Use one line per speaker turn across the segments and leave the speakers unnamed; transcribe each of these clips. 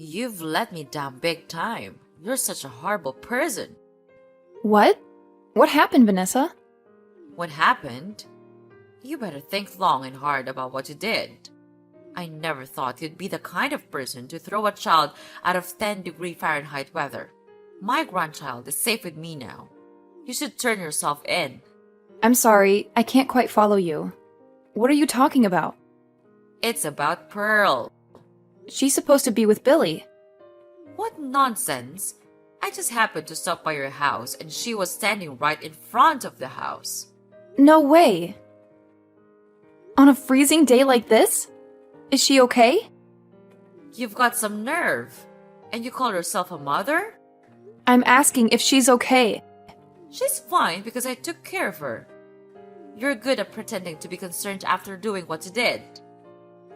You've let me down big time. You're such a horrible person.
What? What happened, Vanessa?
What happened? You better think long and hard about what you did. I never thought you'd be the kind of person to throw a child out of 10-degree Fahrenheit weather. My grandchild is safe with me now. You should turn yourself in.
I'm sorry, I can't quite follow you. What are you talking about?
It's about Pearl.
She's supposed to be with Billy.
What nonsense! I just happened to stop by your house and she was standing right in front of the house.
No way. On a freezing day like this? Is she okay?
You've got some nerve. And you call yourself a mother?
I'm asking if she's okay.
She's fine because I took care of her. You're good at pretending to be concerned after doing what you did.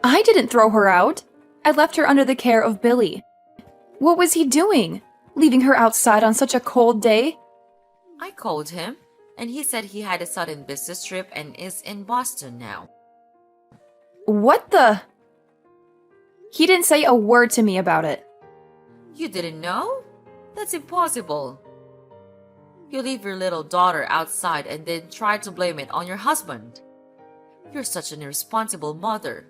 I didn't throw her out. I left her under the care of Billy. What was he doing? Leaving her outside on such a cold day?
I called him, and he said he had a sudden business trip and is in Boston now.
What the? He didn't say a word to me about it.
You didn't know? That's impossible. You leave your little daughter outside and then try to blame it on your husband. You're such an irresponsible mother.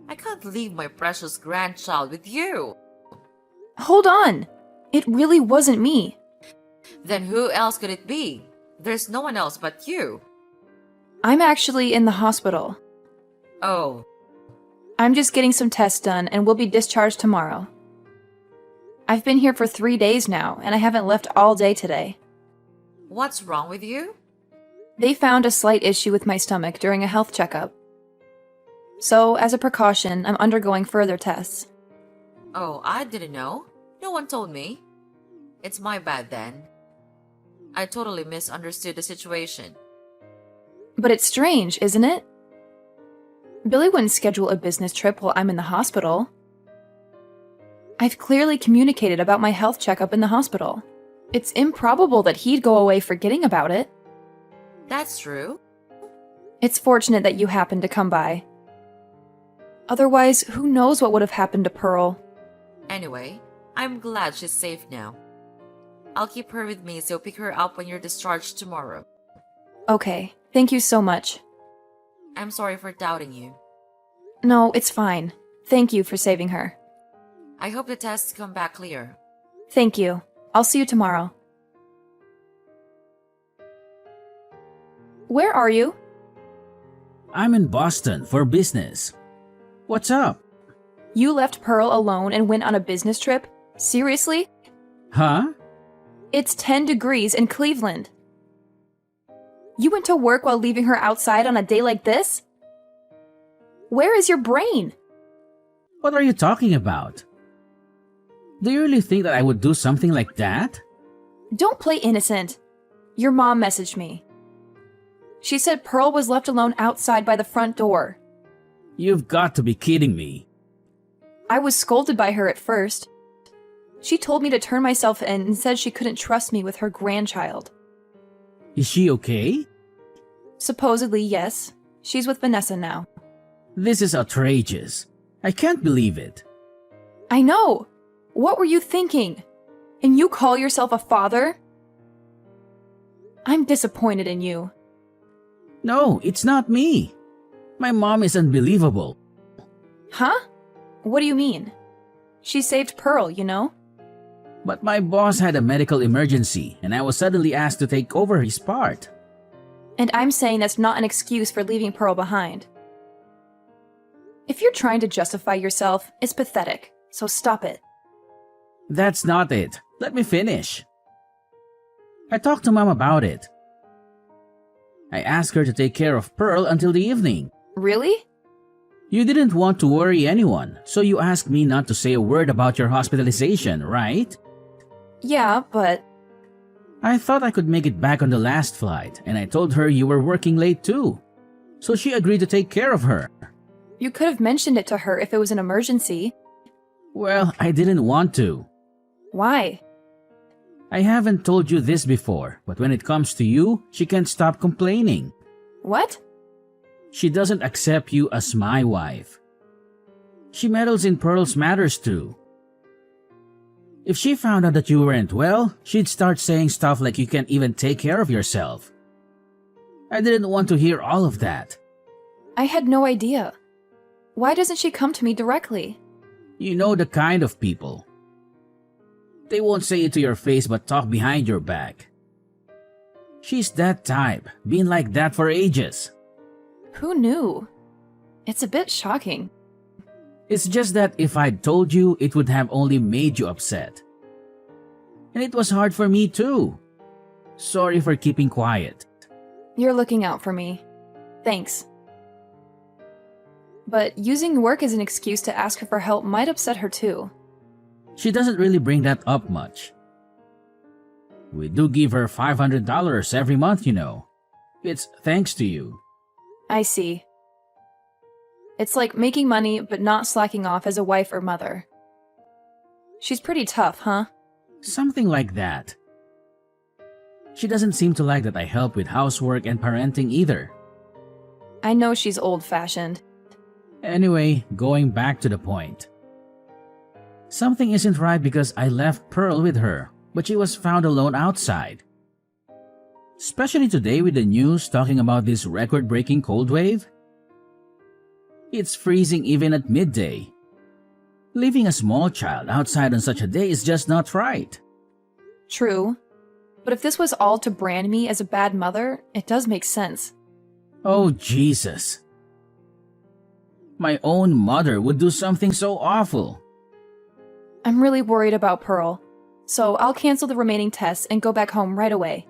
I can't leave my precious grandchild with you.
Hold on. It really wasn't me.
Then who else could it be? There's no one else but you.
I'm actually in the hospital.
Oh,
I'm just getting some tests done and will be discharged tomorrow. I've been here for 3 days now, and I haven't left all day today.
what's wrong with you?
They found a slight issue with my stomach during a health checkup. So, as a precaution, I'm undergoing further tests.
Oh, I didn't know. No one told me. It's my bad then. I totally misunderstood the situation.
But it's strange, isn't it? Billy wouldn't schedule a business trip while I'm in the hospital. I've clearly communicated about my health checkup in the hospital. It's improbable that he'd go away forgetting about it.
That's true.
It's fortunate that you happened to come by. Otherwise, who knows what would have happened to Pearl?
Anyway, I'm glad she's safe now. I'll keep her with me so pick her up when you're discharged tomorrow.
Okay, thank you so much.
I'm sorry for doubting you.
No, it's fine. Thank you for saving her.
I hope the tests come back clear.
Thank you. I'll see you tomorrow. Where are you?
I'm in Boston for business. What's up?
You left Pearl alone and went on a business trip? Seriously?
Huh?
It's 10 degrees in Cleveland. You went to work while leaving her outside on a day like this? Where is your brain?
What are you talking about? Do you really think that I would do something like that?
Don't play innocent. Your mom messaged me. She said Pearl was left alone outside by the front door.
You've got to be kidding me.
I was scolded by her at first. She told me to turn myself in and said she couldn't trust me with her grandchild.
Is she okay?
Supposedly, yes. She's with Vanessa now.
This is outrageous. I can't believe it.
I know. What were you thinking? And you call yourself a father? I'm disappointed in you.
No, it's not me. My mom is unbelievable.
Huh? What do you mean? She saved Pearl, you know?
But my boss had a medical emergency and I was suddenly asked to take over his part.
And I'm saying that's not an excuse for leaving Pearl behind. If you're trying to justify yourself, it's pathetic, so stop it.
That's not it. Let me finish. I talked to Mom about it. I asked her to take care of Pearl until the evening.
Really?
You didn't want to worry anyone, so you asked me not to say a word about your hospitalization, right?
Yeah, but...
I thought I could make it back on the last flight, and I told her you were working late too. So she agreed to take care of her.
You could have mentioned it to her if it was an emergency.
Well, I didn't want to.
Why?
I haven't told you this before, but when it comes to you, she can't stop complaining.
What?
She doesn't accept you as my wife. She meddles in Pearl's matters too. If she found out that you weren't well, she'd start saying stuff like you can't even take care of yourself. I didn't want to hear all of that.
I had no idea. Why doesn't she come to me directly?
You know the kind of people. They won't say it to your face but talk behind your back. She's that type, been like that for ages.
Who knew? It's a bit shocking.
It's just that if I'd told you, it would have only made you upset. And it was hard for me too. Sorry for keeping quiet.
You're looking out for me. Thanks. But using work as an excuse to ask her for help might upset her too.
She doesn't really bring that up much. We do give her $500 every month, you know. It's thanks to you.
I see. It's like making money but not slacking off as a wife or mother. She's pretty tough, huh?
Something like that. She doesn't seem to like that I help with housework and parenting either.
I know she's old-fashioned.
Anyway, going back to the point. Something isn't right because I left Pearl with her, but she was found alone outside. Especially today with the news talking about this record-breaking cold wave. It's freezing even at midday. Leaving a small child outside on such a day is just not right.
True. But if this was all to brand me as a bad mother, it does make sense.
Oh, Jesus. My own mother would do something so awful.
I'm really worried about Pearl, so I'll cancel the remaining tests and go back home right away.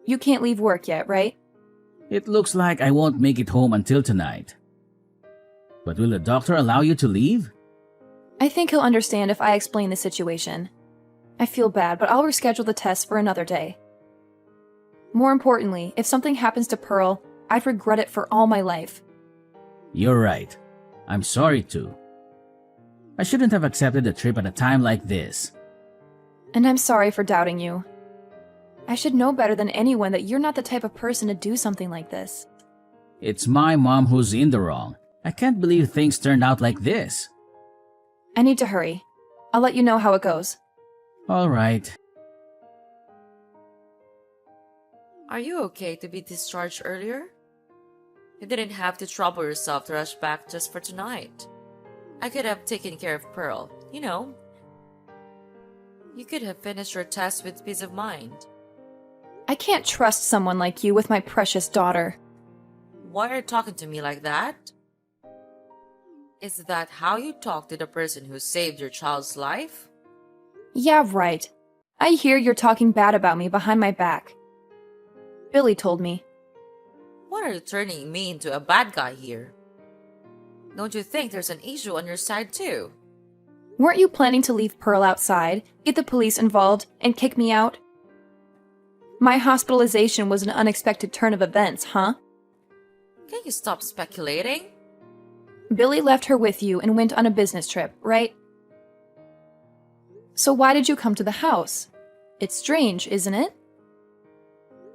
You can't leave work yet, right?
It looks like I won't make it home until tonight. But will the doctor allow you to leave?
I think he'll understand if I explain the situation. I feel bad, but I'll reschedule the tests for another day. More importantly, if something happens to Pearl, I'd regret it for all my life.
You're right. I'm sorry too. I shouldn't have accepted the trip at a time like this.
And I'm sorry for doubting you. I should know better than anyone that you're not the type of person to do something like this.
It's my mom who's in the wrong. I can't believe things turned out like this.
I need to hurry. I'll let you know how it goes.
All right.
Are you okay to be discharged earlier? You didn't have to trouble yourself to rush back just for tonight. I could have taken care of Pearl, you know. You could have finished your test with peace of mind.
I can't trust someone like you with my precious daughter.
Why are you talking to me like that? Is that how you talk to the person who saved your child's life?
Yeah, right. I hear you're talking bad about me behind my back. Billy told me.
Why are you turning me into a bad guy here? Don't you think there's an issue on your side too?
Weren't you planning to leave Pearl outside, get the police involved, and kick me out? My hospitalization was an unexpected turn of events, huh?
Can you stop speculating?
Billy left her with you and went on a business trip, right? So why did you come to the house? It's strange, isn't it?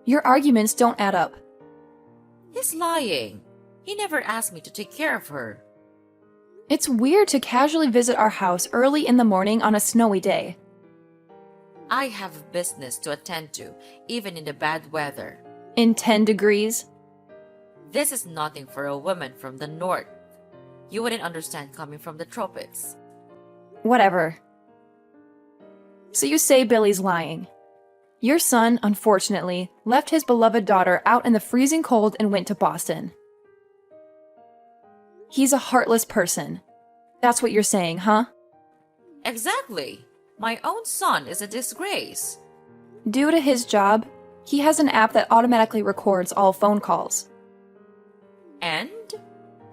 Your arguments don't add up.
He's lying. He never asked me to take care of her.
It's weird to casually visit our house early in the morning on a snowy day.
I have business to attend to, even in the bad weather.
In 10 degrees?
This is nothing for a woman from the north. You wouldn't understand coming from the tropics.
Whatever. So you say Billy's lying. Your son, unfortunately, left his beloved daughter out in the freezing cold and went to Boston. He's a heartless person. That's what you're saying, huh?
Exactly. My own son is a disgrace.
Due to his job, he has an app that automatically records all phone calls.
And?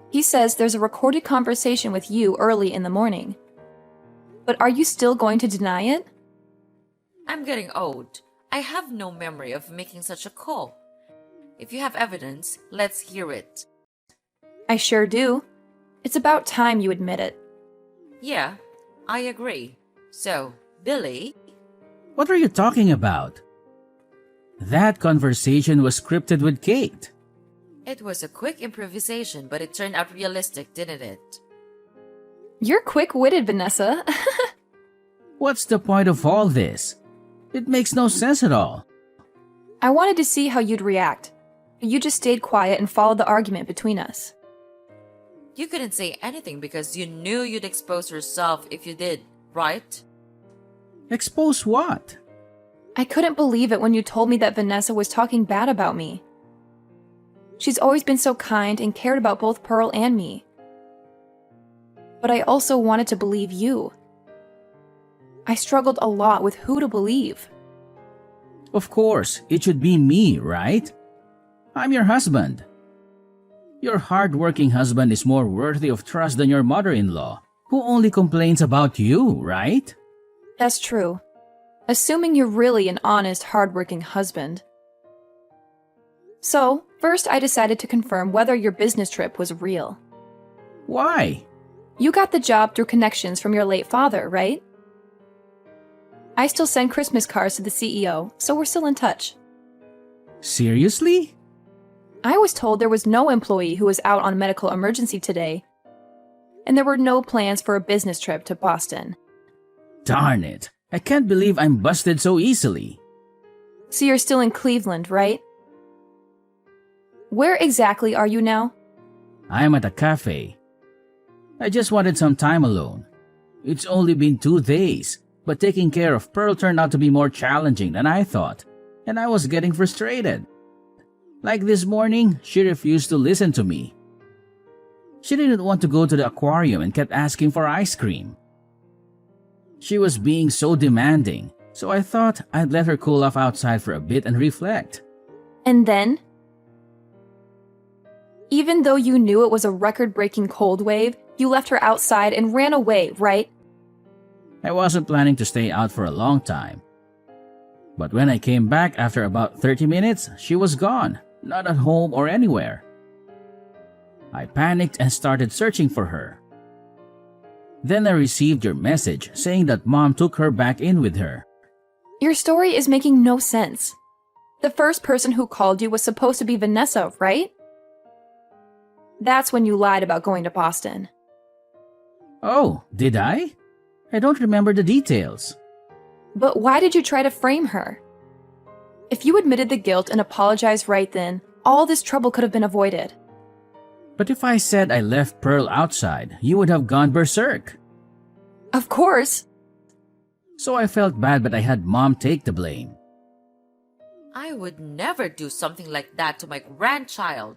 He says there's a recorded conversation with you early in the morning. But are you still going to deny it?
I'm getting old. I have no memory of making such a call. If you have evidence, let's hear it.
I sure do. It's about time you admit it.
Yeah, I agree. So, Billy?
What are you talking about? That conversation was scripted with Kate.
It was a quick improvisation, but it turned out realistic, didn't it?
You're quick-witted, Vanessa.
What's the point of all this? It makes no sense at all.
I wanted to see how you'd react, but you just stayed quiet and followed the argument between us.
You couldn't say anything because you knew you'd expose yourself if you did, right?
Expose what?
I couldn't believe it when you told me that Vanessa was talking bad about me. She's always been so kind and cared about both Pearl and me. But I also wanted to believe you. I struggled a lot with who to believe.
Of course, it should be me, right? I'm your husband. Your hard-working husband is more worthy of trust than your mother-in-law, who only complains about you, right?
That's true. Assuming you're really an honest, hard-working husband. So, first I decided to confirm whether your business trip was real.
Why?
You got the job through connections from your late father, right? I still send Christmas cards to the CEO, so we're still in touch.
Seriously?
I was told there was no employee who was out on medical emergency today, and there were no plans for a business trip to Boston.
Darn it. I can't believe I'm busted so easily.
So you're still in Cleveland, right? Where exactly are you now?
I'm at a cafe. I just wanted some time alone. It's only been 2 days, but taking care of Pearl turned out to be more challenging than I thought, and I was getting frustrated. Like this morning, she refused to listen to me. She didn't want to go to the aquarium and kept asking for ice cream. She was being so demanding, so I thought I'd let her cool off outside for a bit and reflect.
And then? Even though you knew it was a record-breaking cold wave, you left her outside and ran away, right?
I wasn't planning to stay out for a long time. But when I came back after about 30 minutes, she was gone, not at home or anywhere. I panicked and started searching for her. Then I received your message saying that Mom took her back in with her.
Your story is making no sense. The first person who called you was supposed to be Vanessa, right? That's when you lied about going to Boston.
Oh, did I? I don't remember the details.
But why did you try to frame her? If you admitted the guilt and apologized right then, all this trouble could have been avoided.
But if I said I left Pearl outside, you would have gone berserk.
Of course.
So I felt bad, but I had Mom take the blame.
I would never do something like that to my grandchild.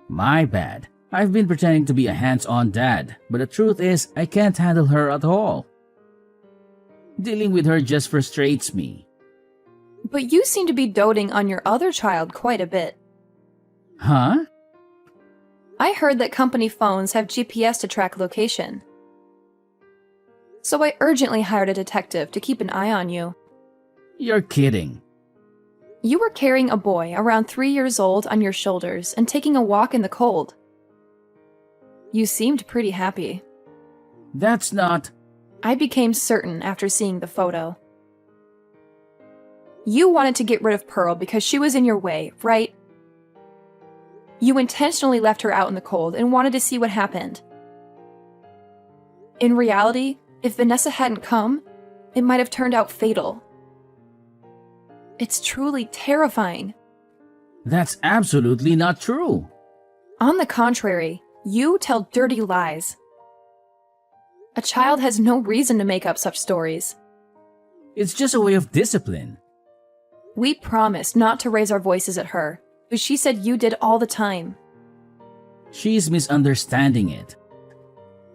My bad. I've been pretending to be a hands-on dad, but the truth is I can't handle her at all. Dealing with her just frustrates me.
But you seem to be doting on your other child quite a bit.
Huh?
I heard that company phones have GPS to track location. So I urgently hired a detective to keep an eye on you.
You're kidding.
You were carrying a boy around 3 years old on your shoulders and taking a walk in the cold. You seemed pretty happy.
That's not...
I became certain after seeing the photo. You wanted to get rid of Pearl because she was in your way, right? You intentionally left her out in the cold and wanted to see what happened. In reality, if Vanessa hadn't come, it might have turned out fatal. It's truly terrifying.
That's absolutely not true.
On the contrary, you tell dirty lies. A child has no reason to make up such stories.
It's just a way of discipline.
We promised not to raise our voices at her, but she said you did all the time.
She's misunderstanding it.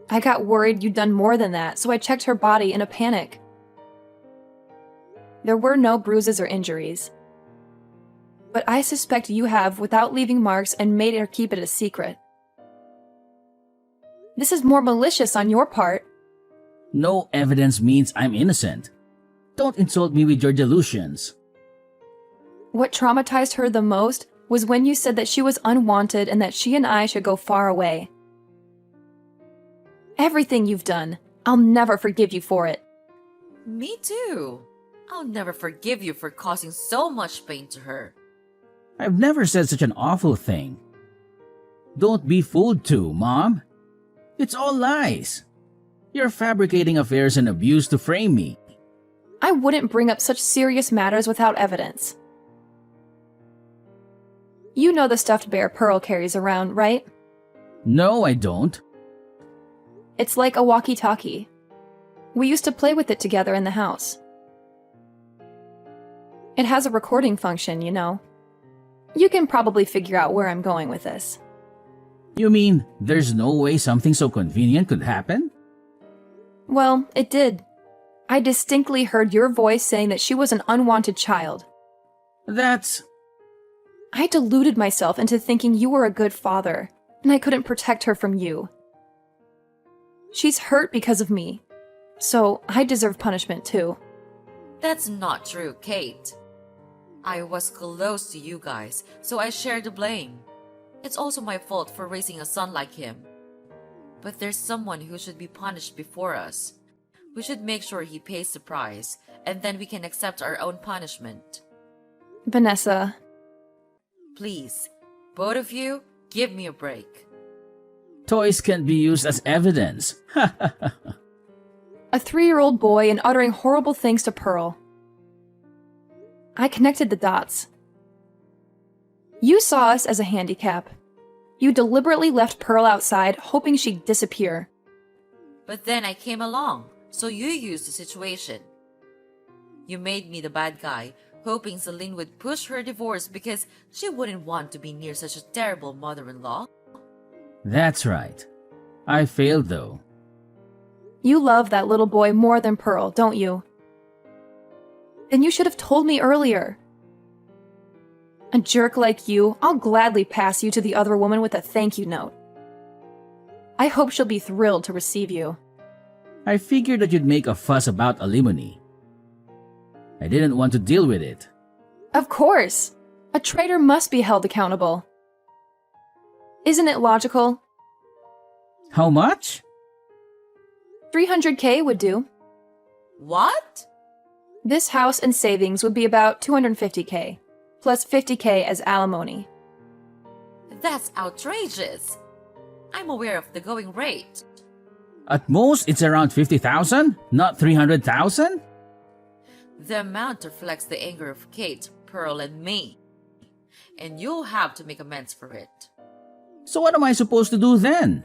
I got worried you'd done more than that, so I checked her body in a panic. There were no bruises or injuries. But I suspect you have without leaving marks and made her keep it a secret. This is more malicious on your part.
No evidence means I'm innocent. Don't insult me with your delusions.
What traumatized her the most was when you said that she was unwanted and that she and I should go far away. Everything you've done, I'll never forgive you for it.
Me too. I'll never forgive you for causing so much pain to her.
I've never said such an awful thing. Don't be fooled too, Mom. It's all lies. You're fabricating affairs and abuse to frame me,
I wouldn't bring up such serious matters without evidence. You know the stuffed bear Pearl carries around, right?
No, I don't.
It's like a walkie-talkie. We used to play with it together in the house. It has a recording function, you know. You can probably figure out where I'm going with this.
You mean there's no way something so convenient could happen?
Well, it did. I distinctly heard your voice saying that she was an unwanted child.
That's...
I deluded myself into thinking you were a good father, and I couldn't protect her from you. She's hurt because of me, so I deserve punishment too.
That's not true, Kate. I was close to you guys, so I share the blame. It's also my fault for raising a son like him. But there's someone who should be punished before us. We should make sure he pays the price, and then we can accept our own punishment.
Vanessa,
Please, both of you, give me a break.
Toys can't be used as evidence.
a 3-year-old boy and uttering horrible things to Pearl. I connected the dots. You saw us as a handicap. You deliberately left Pearl outside, hoping she'd disappear.
But then I came along, so you used the situation. You made me the bad guy, hoping Celine would push her divorce because she wouldn't want to be near such a terrible mother-in-law.
That's right. I failed though.
You love that little boy more than Pearl, don't you? Then you should have told me earlier. A jerk like you, I'll gladly pass you to the other woman with a thank you note. I hope she'll be thrilled to receive you.
I figured that you'd make a fuss about alimony. I didn't want to deal with it.
Of course! A traitor must be held accountable. Isn't it logical?
How much?
300K would do.
What?
This house and savings would be about 250K, plus 50K as alimony.
That's outrageous. I'm aware of the going rate.
At most, it's around 50,000, not 300,000?
The amount reflects the anger of Kate, Pearl, and me. And you'll have to make amends for it.
So what am I supposed to do then?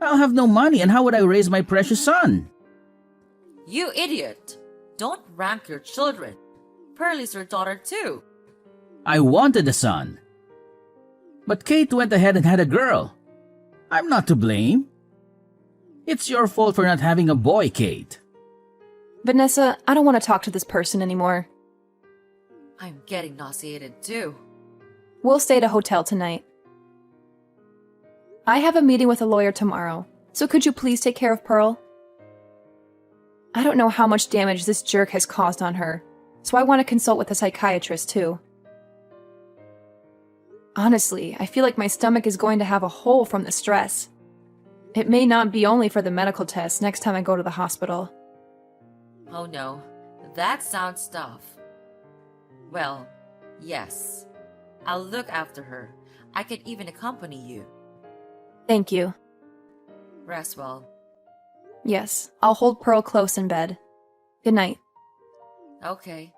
I'll have no money, and how would I raise my precious son?
You idiot! Don't rank your children. Pearl is your daughter too.
I wanted a son. But Kate went ahead and had a girl. I'm not to blame. It's your fault for not having a boy, Kate.
Vanessa, I don't want to talk to this person anymore.
I'm getting nauseated too.
We'll stay at a hotel tonight. I have a meeting with a lawyer tomorrow, so could you please take care of Pearl? I don't know how much damage this jerk has caused on her, so I want to consult with a psychiatrist too. Honestly, I feel like my stomach is going to have a hole from the stress. It may not be only for the medical test next time I go to the hospital.
Oh no, that sounds tough. Well, yes. I'll look after her. I can even accompany you.
Thank you.
Rest well.
Yes, I'll hold Pearl close in bed. Good night.
Okay.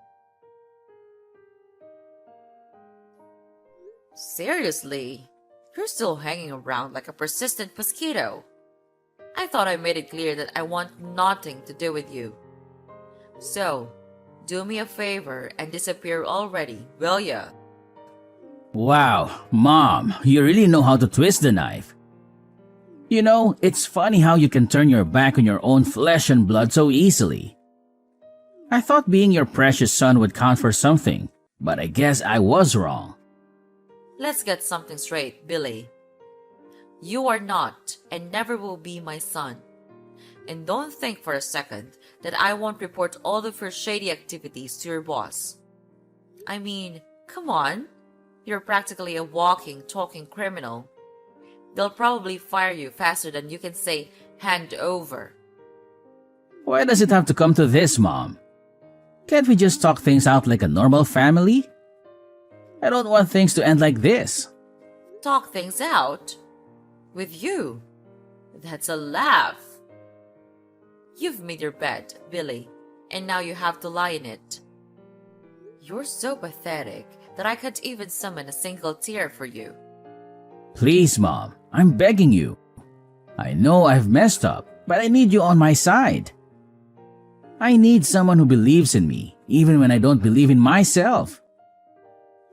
Seriously? You're still hanging around like a persistent mosquito. I thought I made it clear that I want nothing to do with you. So, do me a favor and disappear already, will ya?
Wow, Mom, you really know how to twist the knife. You know, it's funny how you can turn your back on your own flesh and blood so easily. I thought being your precious son would count for something, but I guess I was wrong.
Let's get something straight, Billy. You are not and never will be my son. And don't think for a second that I won't report all of your shady activities to your boss. I mean, come on. You're practically a walking, talking criminal. They'll probably fire you faster than you can say, hand over.
Why does it have to come to this, Mom? Can't we just talk things out like a normal family? I don't want things to end like this.
Talk things out? With you? That's a laugh. You've made your bed, Billy, and now you have to lie in it. You're so pathetic that I can't even summon a single tear for you.
Please, Mom, I'm begging you. I know I've messed up, but I need you on my side. I need someone who believes in me, even when I don't believe in myself.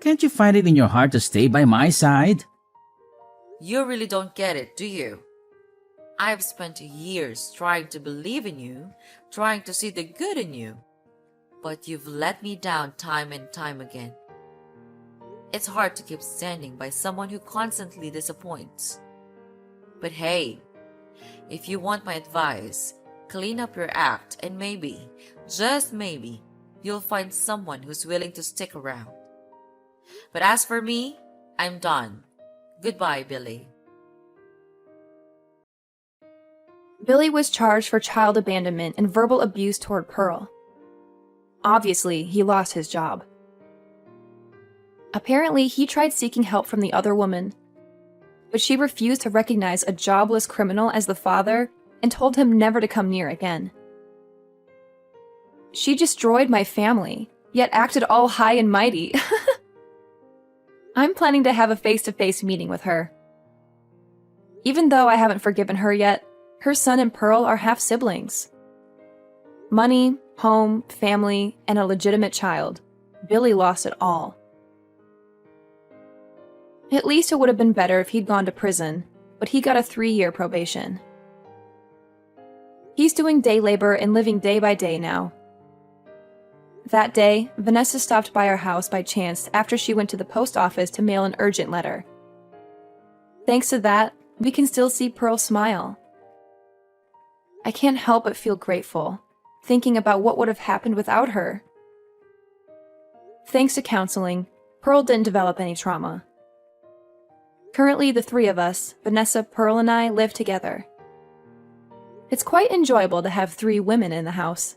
Can't you find it in your heart to stay by my side?
You really don't get it, do you? I've spent years trying to believe in you, trying to see the good in you. But you've let me down time and time again. It's hard to keep standing by someone who constantly disappoints. But hey, if you want my advice, clean up your act and maybe, just maybe, you'll find someone who's willing to stick around. But as for me, I'm done. Goodbye, Billy.
Billy was charged for child abandonment and verbal abuse toward Pearl. Obviously, he lost his job. Apparently, he tried seeking help from the other woman, but she refused to recognize a jobless criminal as the father and told him never to come near again. She destroyed my family, yet acted all high and mighty. I'm planning to have a face-to-face meeting with her. Even though I haven't forgiven her yet, her son and Pearl are half-siblings. Money, home, family, and a legitimate child. Billy lost it all. At least it would have been better if he'd gone to prison, but he got a 3-year probation. He's doing day labor and living day by day now. That day, Vanessa stopped by our house by chance after she went to the post office to mail an urgent letter. Thanks to that, we can still see Pearl smile. I can't help but feel grateful, thinking about what would have happened without her. Thanks to counseling, Pearl didn't develop any trauma. Currently, the 3 of us, Vanessa, Pearl, and I, live together. It's quite enjoyable to have 3 women in the house.